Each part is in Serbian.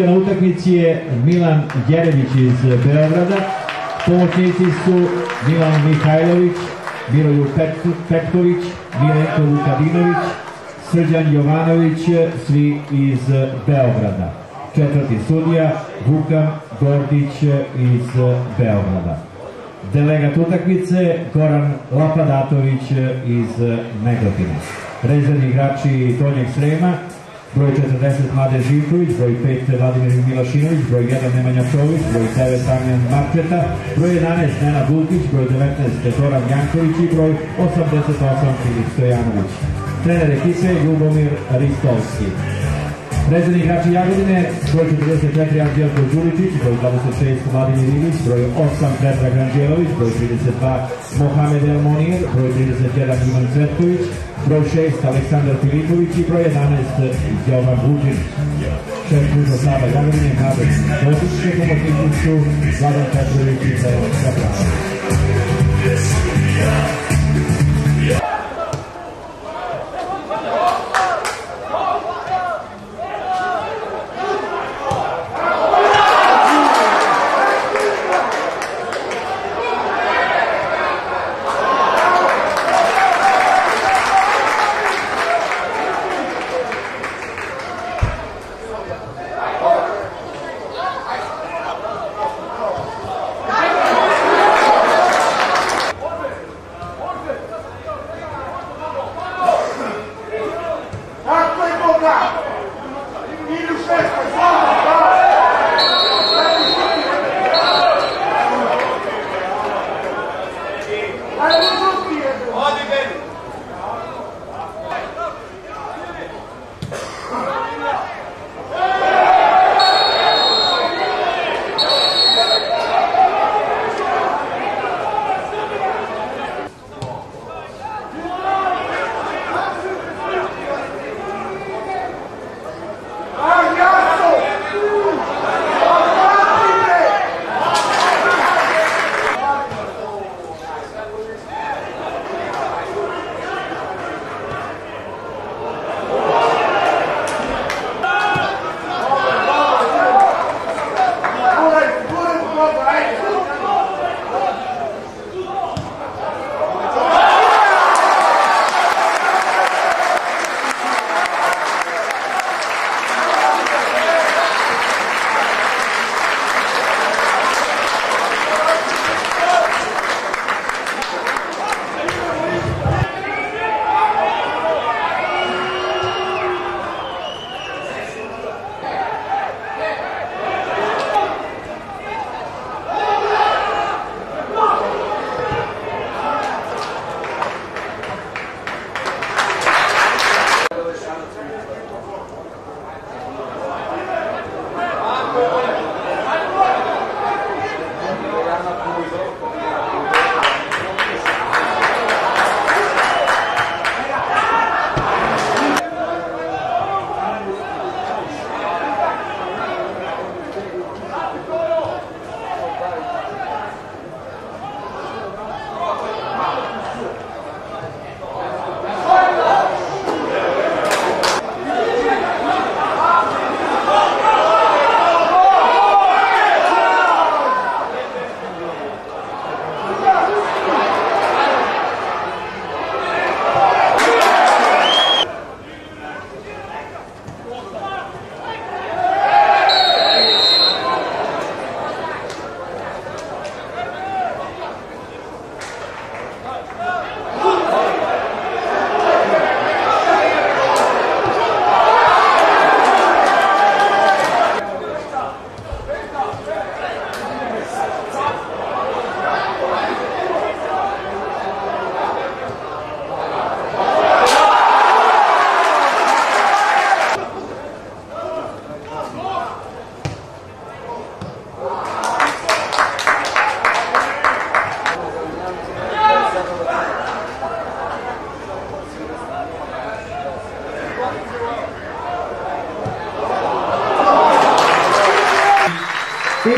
Na utakmici je Milan Jerević iz Beograda, pomoćnici su Milan Mihajlović, Miroljub Petković, Milenko Vukadinović, Srđan Jovanović, svi iz Beograda. Četvrti sudija Vukan Gordić iz Beograda. Delegat utakmice Goran Lapadatović iz Negotina. Rezervni igrači Donjeg Srema, broj 40 Mladen Živković, broj 5 Vladimir Milašinović, broj 1 Nemanja Čović, broj 9 Damjan Marčeta, broj 11 Nenad Vulkić, broj 19 Zoran Janković i broj 88 Filip Stojanović. Trener ekipe Ljubomir Ristovski. Rezervni igrači Jagodine, broj 44 Anđelko Đuričić, broj 26 Vladimir Ilić, broj 8 Predrag Ranđelović, broj 32 Mohamed Elmonir, broj 31 Ivan Cvetković, broj 6 Aleksandar Filipović i broj 11 Jovan Vuđinić. Šef kluba Saba Jagodine, Mladen Đosić, pomoćnici su Vladan Petrović i Zevan Kaprava.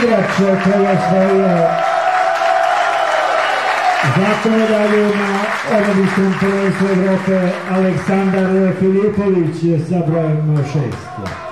igrač koji je osvojio zlatnu medalju na omladinskom prvenstvu Evrope Aleksandar Filipović sa brojem 6.